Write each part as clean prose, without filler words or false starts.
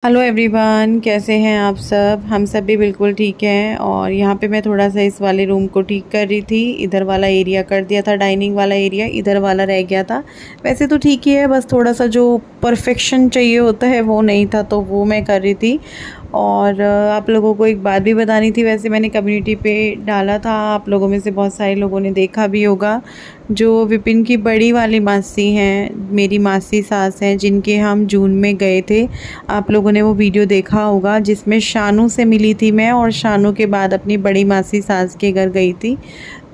Hello everyone, कैसे हैं आप सब। हम सब भी बिल्कुल ठीक हैं। और यहाँ पे मैं थोड़ा सा इस वाले रूम को ठीक कर रही थी। इधर वाला एरिया कर दिया था, डाइनिंग वाला एरिया, इधर वाला रह गया था। वैसे तो ठीक ही है, बस थोड़ा सा जो परफेक्शन चाहिए होता है वो नहीं था, तो वो मैं कर रही थी। और आप लोगों को एक बात भी बतानी थी। वैसे मैंने कम्युनिटी पे डाला था, आप लोगों में से बहुत सारे लोगों ने देखा भी होगा। जो विपिन की बड़ी वाली मासी हैं, मेरी मासी सास हैं, जिनके हम जून में गए थे। आप लोगों ने वो वीडियो देखा होगा जिसमें शानू से मिली थी मैं, और शानू के बाद अपनी बड़ी मासी सास के घर गई थी।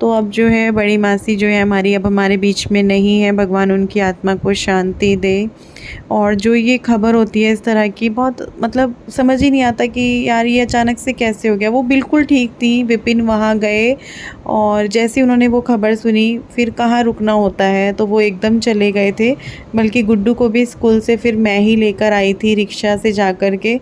तो अब जो है बड़ी मासी जो है हमारी, अब हमारे बीच में नहीं है। भगवान उनकी आत्मा को शांति दे। और जो ये खबर होती है इस तरह की, बहुत मतलब समझ ही नहीं आता कि यार ये अचानक से कैसे हो गया। वो बिल्कुल ठीक थी, विपिन वहाँ गए और जैसे उन्होंने वो खबर सुनी, फिर कहाँ रुकना होता है, तो वो एकदम चले गए थे। बल्कि गुड्डू को भी स्कूल से फिर मैं ही लेकर आई थी रिक्शा से जा कर के,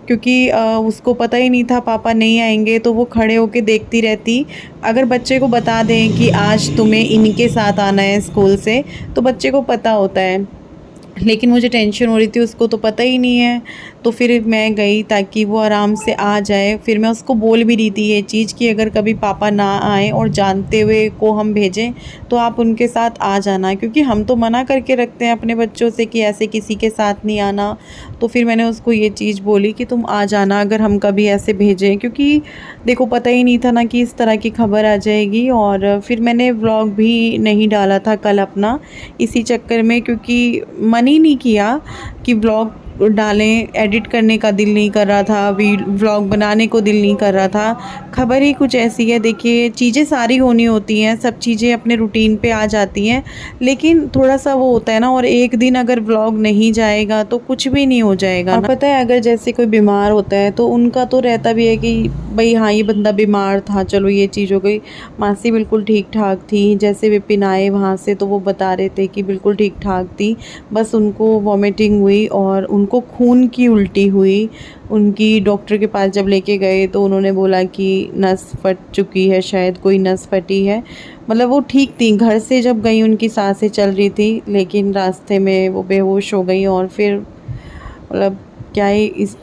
क्योंकि उसको पता ही नहीं था पापा नहीं आएंगे। तो वो खड़े होके देखती रहती। अगर बच्चे को बता दें कि आज तुम्हें इनके साथ आना है स्कूल से, तो बच्चे को पता होता है। लेकिन मुझे टेंशन हो रही थी, उसको तो पता ही नहीं है। तो फिर मैं गई ताकि वो आराम से आ जाए। फिर मैं उसको बोल भी रही थी ये चीज़ कि अगर कभी पापा ना आए और जानते हुए को हम भेजें, तो आप उनके साथ आ जाना, क्योंकि हम तो मना करके रखते हैं अपने बच्चों से कि ऐसे किसी के साथ नहीं आना। तो फिर मैंने उसको ये चीज़ बोली कि तुम आ जाना अगर हम कभी ऐसे भेजें, क्योंकि देखो पता ही नहीं था ना कि इस तरह की खबर आ जाएगी। और फिर मैंने व्लॉग भी नहीं डाला था कल अपना, इसी चक्कर में, क्योंकि मन ही नहीं किया कि व्लॉग डालें। एडिट करने का दिल नहीं कर रहा था, व्लॉग बनाने को दिल नहीं कर रहा था। खबर ही कुछ ऐसी है, देखिए चीज़ें सारी होनी होती हैं, सब चीज़ें अपने रूटीन पे आ जाती हैं, लेकिन थोड़ा सा वो होता है ना। और एक दिन अगर व्लॉग नहीं जाएगा तो कुछ भी नहीं हो जाएगा ना। और पता है, अगर जैसे कोई बीमार होता है तो उनका तो रहता भी है कि भाई हाँ ये बंदा बीमार था, चलो ये चीज़ हो गई। मासी बिल्कुल ठीक ठाक थी, जैसे विपिन आए वहाँ से तो वो बता रहे थे कि बिल्कुल ठीक ठाक थी। बस उनको वॉमिटिंग हुई और उनको खून की उल्टी हुई। उनकी डॉक्टर के पास जब लेके गए तो उन्होंने बोला कि नस फट चुकी है, शायद कोई नस फटी है। मतलब वो ठीक थी, घर से जब गई उनकी सांसें चल रही थी, लेकिन रास्ते में वो बेहोश हो गई। और फिर मतलब क्या ही इस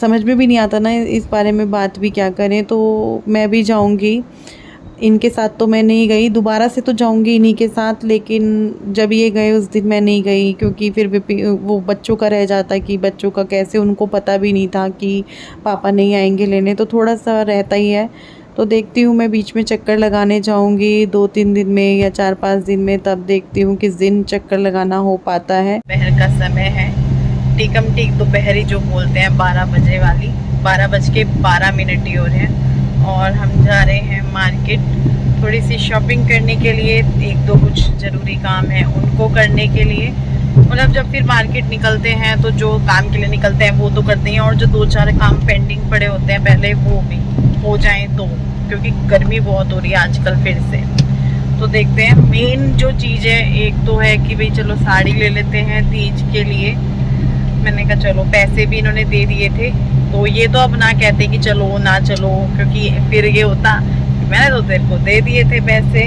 समझ में भी नहीं आता ना इस बारे में बात भी क्या करें। तो मैं भी जाऊंगी इनके साथ, तो मैं नहीं गई, दोबारा से तो जाऊंगी इन्हीं के साथ। लेकिन जब ये गए उस दिन मैं नहीं गई, क्योंकि फिर वो बच्चों का रह जाता कि बच्चों का कैसे, उनको पता भी नहीं था कि पापा नहीं आएंगे लेने, तो थोड़ा सा रहता ही है। तो देखती हूँ, मैं बीच में चक्कर लगाने जाऊंगी 2-3 दिन में या 4-5 दिन में, तब देखती हूँ किस दिन चक्कर लगाना हो पाता है। दोपहर का समय है, टीकम टीक दोपहरी जो बोलते हैं, 12 बजे वाली, 12:12 ही हो रहे हैं। और हम जा रहे हैं मार्केट थोड़ी सी शॉपिंग करने के लिए। एक दो कुछ ज़रूरी काम है उनको करने के लिए। मतलब जब फिर मार्केट निकलते हैं तो जो काम के लिए निकलते हैं वो तो करते हैं, और जो 2-4 काम पेंडिंग पड़े होते हैं पहले वो भी हो जाएं, तो क्योंकि गर्मी बहुत हो रही है आजकल फिर से। तो देखते हैं, मेन जो चीज़ है एक तो है कि भाई चलो साड़ी ले लेते हैं तीज के लिए। मैंने कहा चलो, पैसे भी इन्होंने दे दिए थे, तो ये तो अब ना कहते कि चलो ना चलो, क्योंकि फिर ये होता मैंने तो तेरे को दे दिए थे पैसे।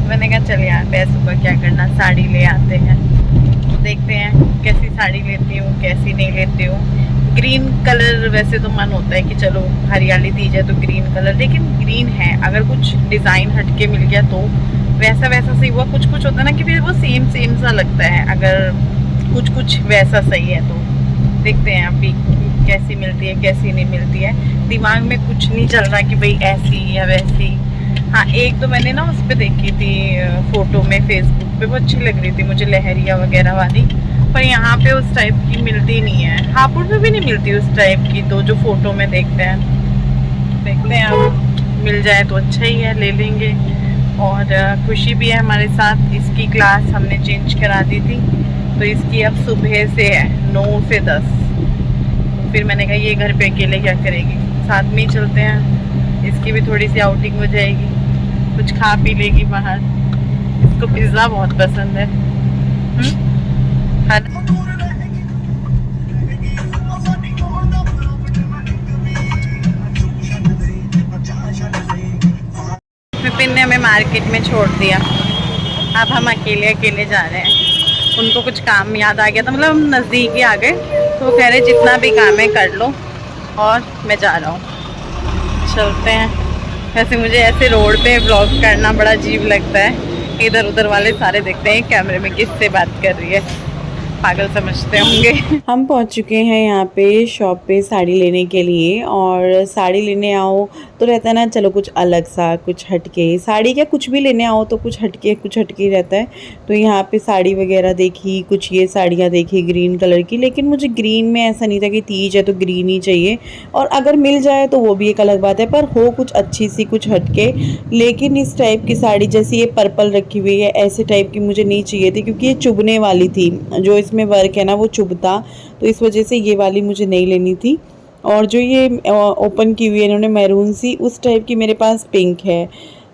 मैंने कहा चल यार पैसों का क्या करना, साड़ी ले आते हैं। तो देखते हैं कैसी साड़ी लेती हूँ कैसी नहीं लेती हूँ। ग्रीन कलर वैसे तो मन होता है कि चलो हरियाली तीज है तो ग्रीन कलर, लेकिन ग्रीन है, अगर कुछ डिज़ाइन हटके मिल गया तो वैसा वैसा सही हुआ। कुछ कुछ होता है ना कि फिर वो सेम सेम सा लगता है, अगर कुछ कुछ वैसा सही है। तो देखते हैं अभी कैसी मिलती है कैसी नहीं मिलती है। दिमाग में कुछ नहीं चल रहा कि भाई ऐसी या वैसी। हाँ, एक तो मैंने ना उस पर देखी थी फ़ोटो में, फेसबुक पे, वो अच्छी लग रही थी मुझे, लहरिया वगैरह वाली। पर यहाँ पे उस टाइप की मिलती नहीं है, हापुड़ में भी नहीं मिलती उस टाइप की, तो जो फ़ोटो में देखते हैं अब मिल जाए तो अच्छा ही है, ले लेंगे। और खुशी भी है हमारे साथ, इसकी क्लास हमने चेंज करा दी थी, तो इसकी अब सुबह से है 9 से 10। फिर मैंने कहा ये घर पे अकेले क्या करेगी, साथ में ही चलते हैं, इसकी भी थोड़ी सी आउटिंग हो जाएगी, कुछ खा पी लेगी बाहर। इसको पिज़्ज़ा बहुत पसंद है। विपिन ने हमें मार्केट में छोड़ दिया, अब हम अकेले अकेले जा रहे हैं। उनको कुछ काम याद आ गया था, मतलब हम नज़दीक ही आ गए, तो कह रहे जितना भी काम है कर लो और मैं जा रहा हूँ, चलते हैं। वैसे मुझे ऐसे रोड पे ब्लॉग करना बड़ा अजीब लगता है, इधर उधर वाले सारे देखते हैं कैमरे में किससे बात कर रही है, पागल समझते होंगे। हम पहुंच चुके हैं यहाँ पे शॉप पे साड़ी लेने के लिए। और साड़ी लेने आओ तो रहता है ना, चलो कुछ अलग सा, कुछ हटके। साड़ी क्या, कुछ भी लेने आओ तो कुछ हटके ही रहता है। तो यहाँ पे साड़ी वगैरह देखी, कुछ ये साड़ियाँ देखी ग्रीन कलर की, लेकिन मुझे ग्रीन में ऐसा नहीं था कि तीज है तो ग्रीन ही चाहिए, और अगर मिल जाए तो वो भी एक अलग बात है, पर हो कुछ अच्छी सी, कुछ हटके। लेकिन इस टाइप की साड़ी, जैसे ये पर्पल रखी हुई है, ऐसे टाइप की मुझे नहीं चाहिए थी, क्योंकि ये चुभने वाली थी, जो इसमें वर्क है ना वो चुभता, तो इस वजह से ये वाली मुझे नहीं लेनी थी। और जो ये ओपन की हुई है इन्होंने मैरून सी, उस टाइप की मेरे पास पिंक है,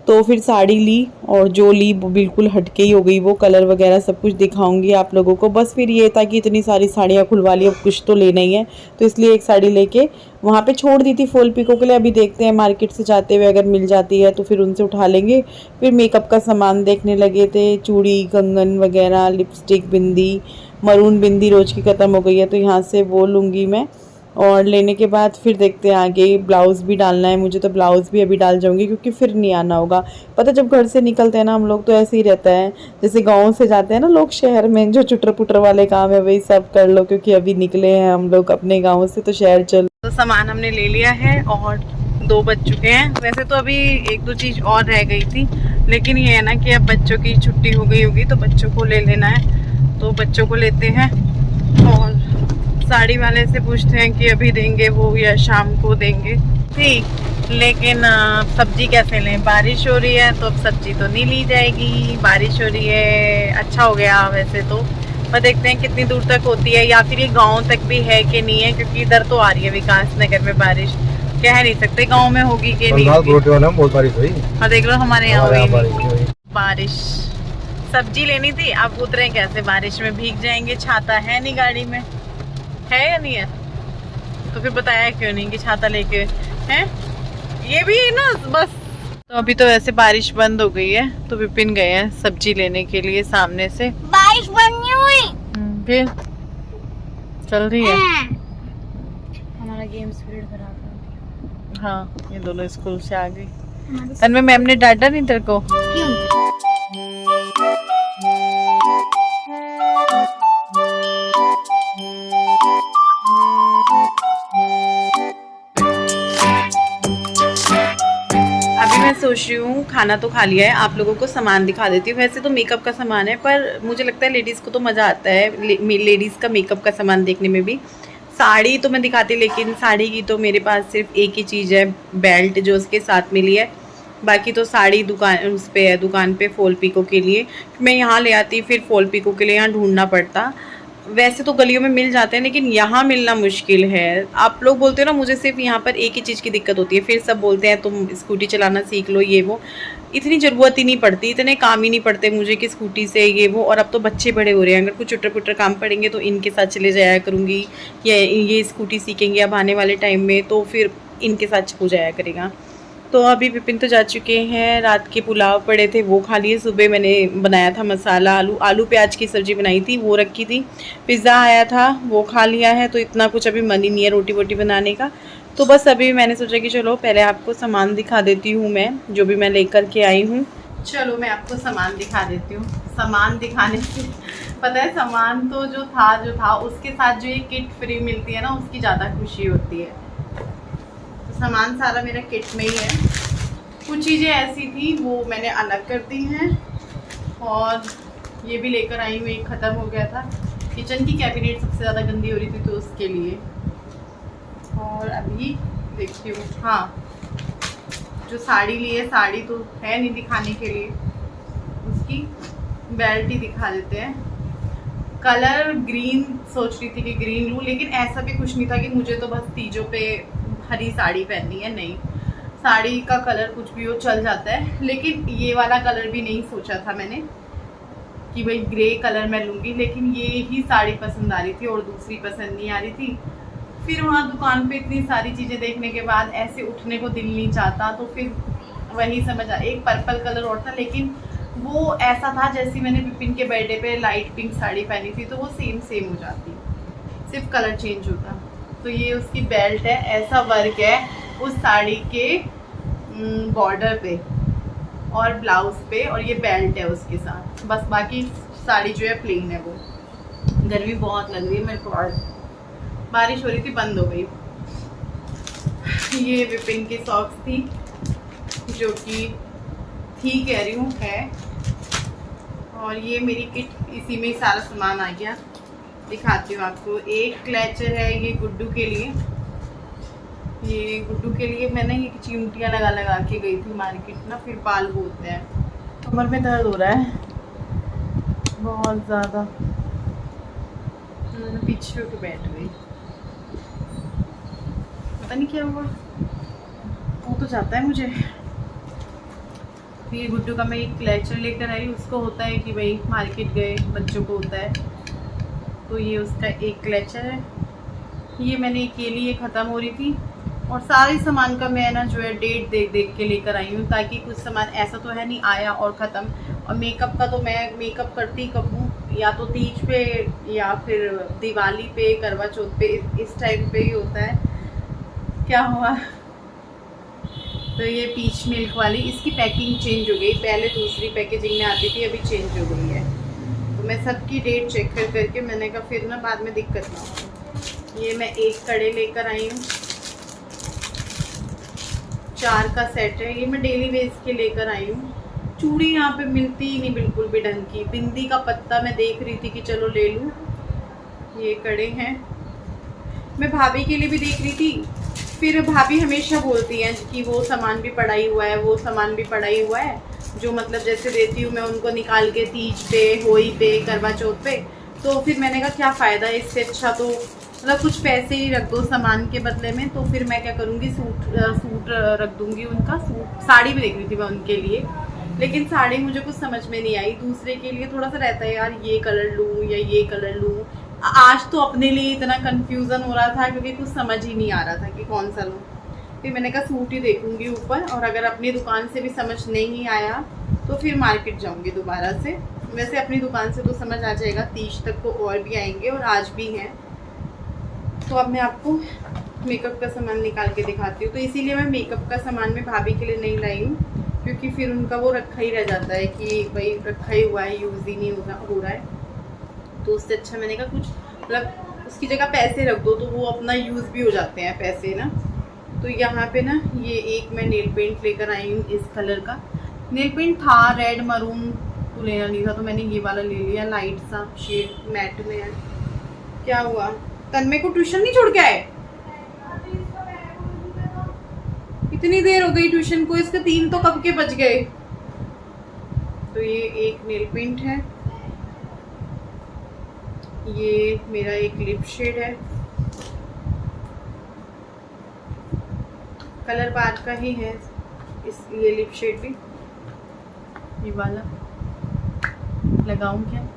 तो फिर साड़ी ली, और जो ली वो बिल्कुल हटके ही हो गई। वो कलर वगैरह सब कुछ दिखाऊंगी आप लोगों को। बस फिर ये था कि इतनी सारी साड़ियाँ खुलवा ली, अब कुछ तो लेना ही है, तो इसलिए एक साड़ी लेके वहाँ पे छोड़ दी थी फॉल पिको के लिए। अभी देखते हैं मार्केट से जाते हुए अगर मिल जाती है तो फिर उनसे उठा लेंगे। फिर मेकअप का सामान देखने लगे थे, चूड़ी, कंगन वगैरह, लिपस्टिक, बिंदी। मरून बिंदी रोज की ख़त्म हो गई है तो यहाँ से वो लूँगी मैं। और लेने के बाद फिर देखते हैं आगे। ब्लाउज़ भी डालना है मुझे, तो ब्लाउज़ भी अभी डाल जाऊंगी, क्योंकि फिर नहीं आना होगा। पता जब घर से निकलते हैं ना हम लोग तो ऐसे ही रहता है, जैसे गांव से जाते हैं ना लोग शहर में, जो चुटर पुटर वाले काम है वही सब कर लो, क्योंकि अभी निकले हैं हम लोग अपने गाँव से तो शहर चलो। तो सामान हमने ले लिया है और 2 बज चुके हैं। वैसे तो अभी 1-2 चीज़ और रह गई थी, लेकिन ये है ना कि अब बच्चों की छुट्टी हो गई होगी तो बच्चों को ले लेना है, तो बच्चों को लेते हैं। और साड़ी वाले से पूछते हैं कि अभी देंगे वो या शाम को देंगे, ठीक। लेकिन सब्जी कैसे लें, बारिश हो रही है तो अब सब्जी तो नहीं ली जाएगी, बारिश हो रही है। अच्छा हो गया वैसे तो, पर देखते हैं कितनी दूर तक होती है, या फिर ये गांव तक भी है कि नहीं है, क्योंकि इधर तो आ रही है विकास नगर में बारिश, कह नहीं सकते गांव में होगी कि नहीं होगी। बहुत बारिश हुई, हाँ देख लो हमारे यहाँ हुई बारिश। सब्जी लेनी थी, अब उतरे कैसे, बारिश में भीग जाएंगे, छाता है नहीं गाड़ी में, है या नहीं है, तो फिर बताया क्यों नहीं कि छाता लेके हैं। ये भी ना बस। तो अभी तो वैसे बारिश बंद हो गई है, तो विपिन गए हैं सब्जी लेने के लिए सामने से। बारिश बंद नहीं हुई, फिर चल रही है। हमारा गेम स्पीड खराब है। हाँ ये दोनों स्कूल से आ गई। तन्मय मैम ने डांटा नहीं तेरे को? मैं सोच रही हूँ खाना तो खा लिया है, आप लोगों को सामान दिखा देती हूँ। वैसे तो मेकअप का सामान है, पर मुझे लगता है लेडीज़ को तो मज़ा आता है लेडीज़ का मेकअप का सामान देखने में भी। साड़ी तो मैं दिखाती, लेकिन साड़ी की तो मेरे पास सिर्फ एक ही चीज़ है, बेल्ट जो उसके साथ मिली है। बाकी तो साड़ी दुकान उस पर है, दुकान पे फॉल पिको के लिए मैं यहाँ ले आती, फिर फॉल पिको के लिए यहाँ ढूंढना पड़ता। वैसे तो गलियों में मिल जाते हैं, लेकिन यहाँ मिलना मुश्किल है। आप लोग बोलते हो ना, मुझे सिर्फ यहाँ पर एक ही चीज़ की दिक्कत होती है, फिर सब बोलते हैं तुम स्कूटी चलाना सीख लो, ये वो। इतनी ज़रूरत ही नहीं पड़ती, इतने काम ही नहीं पड़ते मुझे कि स्कूटी से ये वो। और अब तो बच्चे बड़े हो रहे हैं, अगर कुछ चुटर पुटर काम पड़ेंगे तो इनके साथ चले जाया करूँगी, या ये स्कूटी सीखेंगे अब आने वाले टाइम में तो फिर इनके साथ हो जाया करेगा। तो अभी विपिन तो जा चुके हैं, रात के पुलाव पड़े थे वो खा लिए। सुबह मैंने बनाया था मसाला आलू प्याज की सब्ज़ी बनाई थी, वो रखी थी। पिज़्ज़ा आया था वो खा लिया है, तो इतना कुछ अभी मन ही नहीं है रोटी वोटी बनाने का। तो बस अभी मैंने सोचा कि चलो पहले आपको सामान दिखा देती हूँ, मैं जो भी मैं लेकर के आई हूँ। चलो मैं आपको सामान दिखा देती हूँ। सामान दिखाने से पता है, सामान तो जो था उसके साथ जो ये किट फ्री मिलती है ना, उसकी ज़्यादा खुशी होती है। सामान सारा मेरा किट में ही है। कुछ चीज़ें ऐसी थी वो मैंने अलग कर दी हैं, और ये भी लेकर आई हूँ, एक ख़त्म हो गया था। किचन की कैबिनेट सबसे ज़्यादा गंदी हो रही थी तो उसके लिए। और अभी देखती हूँ, हाँ जो साड़ी ली है, साड़ी तो है नहीं दिखाने के लिए, उसकी बेल्ट ही दिखा देते हैं। कलर ग्रीन सोच रही थी कि ग्रीन लूँ, लेकिन ऐसा भी कुछ नहीं था कि मुझे तो बस तीजों पे हरी साड़ी पहननी है, नहीं। साड़ी का कलर कुछ भी हो चल जाता है, लेकिन ये वाला कलर भी नहीं सोचा था मैंने कि भाई ग्रे कलर मैं लूँगी, लेकिन ये ही साड़ी पसंद आ रही थी और दूसरी पसंद नहीं आ रही थी। फिर वहाँ दुकान पे इतनी सारी चीज़ें देखने के बाद ऐसे उठने को दिल नहीं चाहता, तो फिर वही समझ आ। एक पर्पल कलर और था, लेकिन वो ऐसा था जैसे मैंने विपिन के बर्थडे पे लाइट पिंक साड़ी पहनी थी, तो वो सेम हो जाती। सिर्फ कलर चेंज होता। तो ये उसकी बेल्ट है, ऐसा वर्क है उस साड़ी के बॉर्डर पे और ब्लाउज पे, और ये बेल्ट है उसके साथ, बस बाकी साड़ी जो है प्लेन है। वो गर्मी बहुत लग रही है मेरे को, और बारिश हो रही थी, बंद हो गई। ये विपिन की सॉक्स थी जो कि थी कह रही हूँ है, और ये मेरी किट, इसी में सारा सामान आ गया। दिखाती हूँ आपको। एक क्लचर है ये गुड्डू के लिए, ये गुड्डू के लिए मैंने ये चिमटियाँ लगा लगा के गई थी मार्केट ना, फिर बाल बोलते हैं। कमर में दर्द हो रहा है बहुत ज़्यादा, मैंने पीछे होकर बैठ गई, पता नहीं क्या हुआ, वो तो जाता है मुझे। तो ये गुड्डू का मैं एक क्लचर लेकर आई। उसको होता है कि भाई मार्केट गए, बच्चों को होता है, तो ये उसका एक क्लचर है। ये मैंने के लिए ख़त्म हो रही थी, और सारे सामान का मैं ना जो है डेट देख देख के लेकर आई हूँ, ताकि कुछ सामान ऐसा तो है नहीं आया और ख़त्म। और मेकअप का तो मैं मेकअप करती कब हूँ, या तो तीज पे या फिर दिवाली पे, करवा चौथ पे, इस टाइम पे ही होता है। क्या हुआ, तो ये पीच मिल्क वाली, इसकी पैकिंग चेंज हो गई, पहले दूसरी पैकेजिंग में आती थी, अभी चेंज हो गई है। तो मैं सबकी डेट चेक कर करके मैंने कहा फिर ना बाद में दिक्कत ना हो। ये मैं एक कड़े लेकर आई हूँ, 4 का सेट है, ये मैं डेली वेज के लेकर आई हूँ। चूड़ी यहाँ पे मिलती ही नहीं बिल्कुल भी ढंग की। बिंदी का पत्ता मैं देख रही थी कि चलो ले लूँ, ये कड़े हैं। मैं भाभी के लिए भी देख रही थी, फिर भाभी हमेशा बोलती हैं कि वो सामान भी पड़ा ही हुआ है, वो सामान भी पड़ा ही हुआ है, जो मतलब जैसे देती हूँ मैं उनको निकाल के तीज पे, होली पे, करवा चौथ पे। तो फिर मैंने कहा क्या फ़ायदा है, इससे अच्छा तो मतलब कुछ पैसे ही रख दो सामान के बदले में। तो फिर मैं क्या करूँगी, सूट रख दूँगी उनका। सूट, साड़ी भी देख रही थी मैं उनके लिए, लेकिन साड़ी मुझे कुछ समझ में नहीं आई। दूसरे के लिए थोड़ा सा रहता है यार, ये कलर लूँ या ये कलर लूँ। आज तो अपने लिए इतना कंफ्यूजन हो रहा था क्योंकि कुछ समझ ही नहीं आ रहा था कि कौन सा लूँ। फिर मैंने कहा सूट ही देखूंगी ऊपर, और अगर अपनी दुकान से भी समझ नहीं आया तो फिर मार्केट जाऊंगी दोबारा से। वैसे अपनी दुकान से तो समझ आ जाएगा, तीज तक को और भी आएंगे और आज भी हैं। तो अब मैं आपको मेकअप का सामान निकाल के दिखाती हूँ। तो इसीलिए मैं मेकअप का सामान में भाभी के लिए नहीं लाई हूँ, क्योंकि फिर उनका वो रखा ही रह जाता है कि भाई रखा ही हुआ है, यूज़ ही नहीं हो रहा है। तो उससे अच्छा मैंने कहा कुछ मतलब उसकी जगह पैसे रख दो, तो वो अपना यूज़ भी हो जाते हैं पैसे ना। तो यहाँ पे ना ये एक मैं नेल पेंट लेकर आई हूँ, इस कलर का नेल पेंट था, रेड मरून तो लेना नहीं था, तो मैंने ये वाला ले लिया, लाइट सा शेड मैट में है। क्या हुआ, तन्मय को ट्यूशन नहीं छोड़ के आए? इतनी देर हो गई ट्यूशन को, इसके 3 तो कब के बज गए। तो ये एक नेल पेंट है, ये मेरा एक लिप शेड है, कलर बार का ही है इस, ये लिप शेड भी, ये वाला लगाऊं क्या?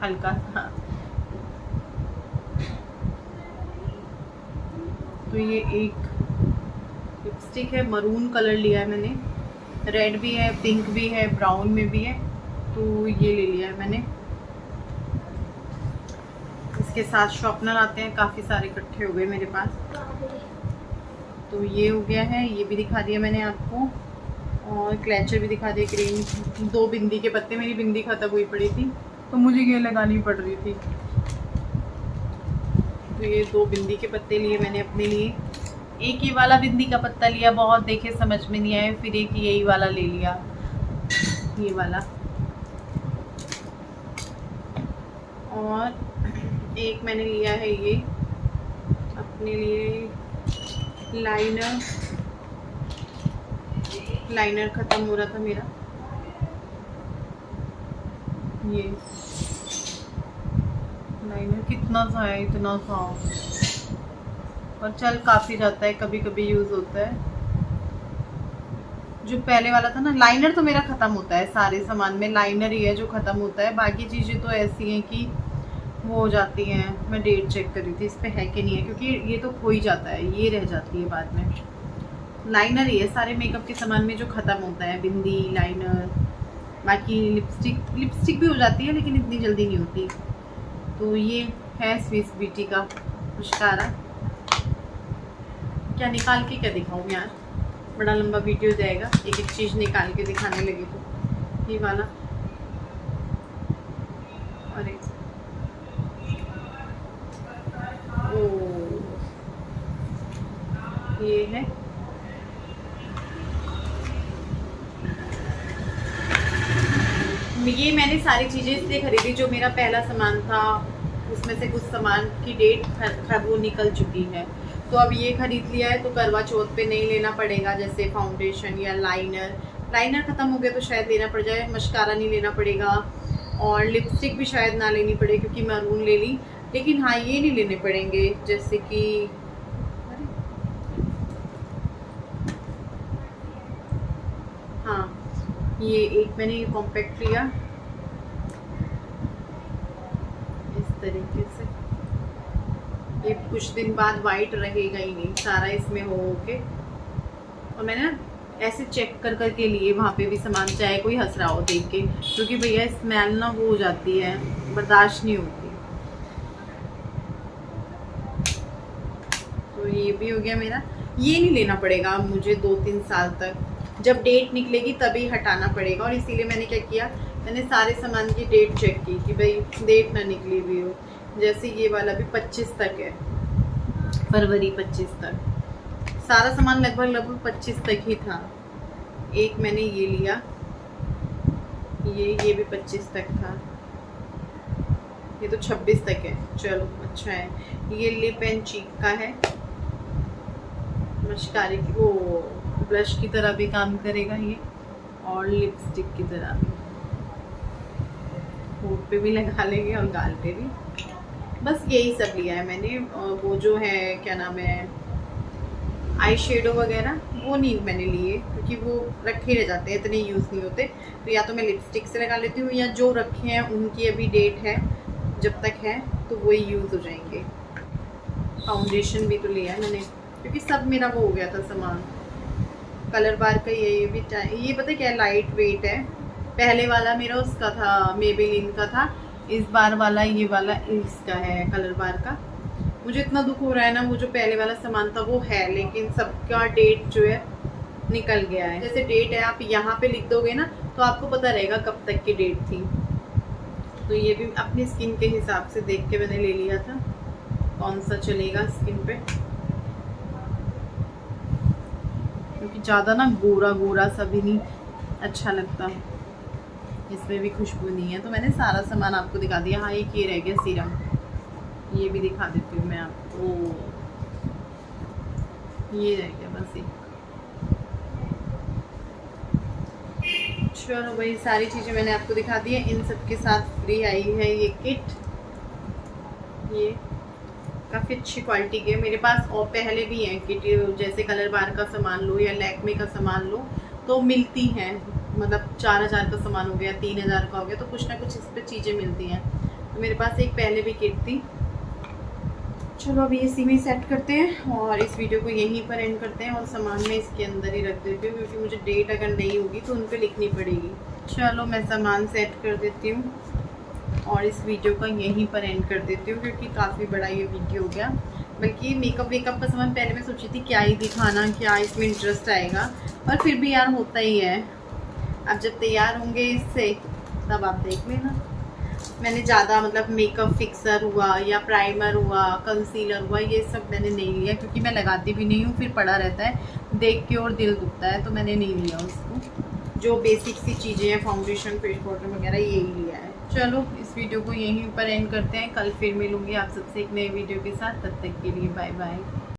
हल्का हाँ। तो ये एक लिपस्टिक है, मरून कलर लिया है मैंने, रेड भी है, पिंक भी है, ब्राउन में भी है, तो ये ले लिया है मैंने। इसके साथ शॉर्पनर आते हैं, काफ़ी सारे इकट्ठे हो गए मेरे पास। तो ये हो गया है, ये भी दिखा दिया मैंने आपको, और क्लचर भी दिखा दिया, क्रीम। 2 बिंदी के पत्ते, मेरी बिंदी खत्म हुई पड़ी थी तो मुझे ये लगानी पड़ रही थी। तो ये 2 बिंदी के पत्ते लिए मैंने अपने लिए। एक ये वाला बिंदी का पत्ता लिया, बहुत देखे समझ में नहीं आया, फिर एक यही वाला ले लिया, ये वाला। और एक मैंने लिया है ये अपने लिए लाइनर ख़त्म हो रहा था मेरा, ये लाइनर कितना सा है, इतना सा, और चल काफ़ी जाता है, कभी कभी यूज़ होता है। जो पहले वाला था ना, लाइनर तो मेरा ख़त्म होता है, सारे सामान में लाइनर ही है जो ख़त्म होता है, बाकी चीज़ें तो ऐसी हैं कि वो हो जाती हैं। मैं डेट चेक कर रही थी इस पर है कि नहीं है, क्योंकि ये तो खो ही जाता है, ये रह जाती है बाद में। लाइनर ही है सारे मेकअप के सामान में जो ख़त्म होता है, बिंदी, लाइनर, बाकी लिपस्टिक भी हो जाती है लेकिन इतनी जल्दी नहीं होती। तो ये है स्विस ब्यूटी का मस्कारा। क्या निकाल के क्या दिखाऊँ यार, बड़ा लंबा वीडियो जाएगा एक एक चीज़ निकाल के दिखाने लगे तो। ये वाला, अरे ओ ये है, ये मैंने सारी चीज़ें इसलिए खरीदी जो मेरा पहला सामान था उसमें से कुछ सामान की डेट वो निकल चुकी है। तो अब ये खरीद लिया है तो करवा चौथ पे नहीं लेना पड़ेगा, जैसे फाउंडेशन या लाइनर ख़त्म हो गया तो शायद लेना पड़ जाए, मस्कारा नहीं लेना पड़ेगा और लिपस्टिक भी शायद ना लेनी पड़े क्योंकि मैरून ले ली। लेकिन हाँ ये नहीं लेने पड़ेंगे, जैसे कि हाँ ये एक मैंने ये कॉम्पैक्ट लिया इस तरीके से, ये कुछ दिन बाद वाइट रहेगा ही नहीं सारा इसमें हो के। और मैंने ना ऐसे चेक कर के लिए वहाँ पे भी सामान, चाहे कोई हंस रहा हो देख के, क्योंकि भैया स्मेल ना वो हो जाती है, बर्दाश्त नहीं होती। तो ये भी हो गया मेरा। ये नहीं लेना पड़ेगा मुझे 2-3 साल तक, जब डेट निकलेगी तभी हटाना पड़ेगा। और इसीलिए मैंने क्या किया, मैंने सारे सामान की डेट चेक की कि भाई डेट ना निकली हुई हो। जैसे ये वाला भी 25 तक है, फरवरी 25 तक, सारा सामान लगभग 25 तक ही था। एक मैंने ये लिया, ये भी 25 तक था, ये तो 26 तक है, चलो अच्छा है। ये लिप एंड चीक का है, मस्कारे की वो ब्लश की तरह भी काम करेगा ये, और लिपस्टिक की तरह भी, होठ पे भी लगा लेंगे और गाल पे भी। बस यही सब लिया है मैंने। और वो जो है क्या नाम है आई शेडो वगैरह वो नहीं मैंने लिए क्योंकि वो रखे रह जाते हैं, इतने यूज़ नहीं होते। तो या तो मैं लिपस्टिक से लगा लेती हूँ या जो रखे हैं उनकी अभी डेट है, जब तक है तो वही यूज़ हो जाएंगे। फाउंडेशन भी तो लिया है मैंने क्योंकि सब मेरा वो हो गया था सामान। कलर बार का ये भी ये पता क्या लाइट वेट है, पहले वाला मेरा उसका था मेबेलिन का था, इस बार वाला ये वाला इसका है कलर बार का। मुझे इतना दुख हो रहा है ना, वो जो पहले वाला सामान था वो है लेकिन सबका डेट जो है निकल गया है। जैसे डेट है आप यहाँ पे लिख दोगे ना तो आपको पता रहेगा कब तक की डेट थी। तो ये भी अपनी स्किन के हिसाब से देख के मैंने ले लिया था कौन सा चलेगा स्किन पे, क्योंकि ज़्यादा ना गोरा सा भी नहीं अच्छा लगता, इसमें भी खुशबू नहीं है। तो मैंने सारा सामान आपको दिखा दिया। हाँ एक ये रह गया सीरम, ये भी दिखा देती हूँ मैं आपको, ये रह गया बस एक। चलो भाई सारी चीज़ें मैंने आपको दिखा दी है। इन सब के साथ फ्री आई है ये किट, ये काफ़ी अच्छी क्वालिटी के मेरे पास और पहले भी हैं किट, जैसे कलर बार का सामान लो या लैक्मे का सामान लो तो मिलती हैं, मतलब 4000 का सामान हो गया, 3000 का हो गया, तो कुछ ना कुछ इस पर चीज़ें मिलती हैं। तो मेरे पास एक पहले भी किट थी। चलो अभी इसी में सेट करते हैं और इस वीडियो को यहीं पर एंड करते हैं और सामान में इसके अंदर ही रख देती हूँ क्योंकि मुझे डेट अगर नहीं होगी तो उन पर लिखनी पड़ेगी। चलो मैं सामान सेट कर देती हूँ और इस वीडियो को यहीं पर एंड कर देती हूँ क्योंकि काफ़ी बड़ा ये वीडियो हो गया। बल्कि मेकअप वेकअप का सामान पहले मैं सोची थी क्या ही दिखाना, क्या इसमें इंटरेस्ट आएगा, पर फिर भी यार होता ही है। अब जब तैयार होंगे इससे तब आप देख लेना। मैंने ज़्यादा मतलब मेकअप फिक्सर हुआ या प्राइमर हुआ, कंसीलर हुआ, ये सब मैंने नहीं लिया क्योंकि मैं लगाती भी नहीं हूँ, फिर पड़ा रहता है देख के और दिल दुखता है, तो मैंने नहीं लिया उसको। जो बेसिक सी चीज़ें हैं फाउंडेशन फेस पाउडर वगैरह यही लिया है। चलो इस वीडियो को यहीं पर एंड करते हैं, कल फिर मिलूँगी आप सबसे एक नए वीडियो के साथ, तब तक के लिए बाय बाय।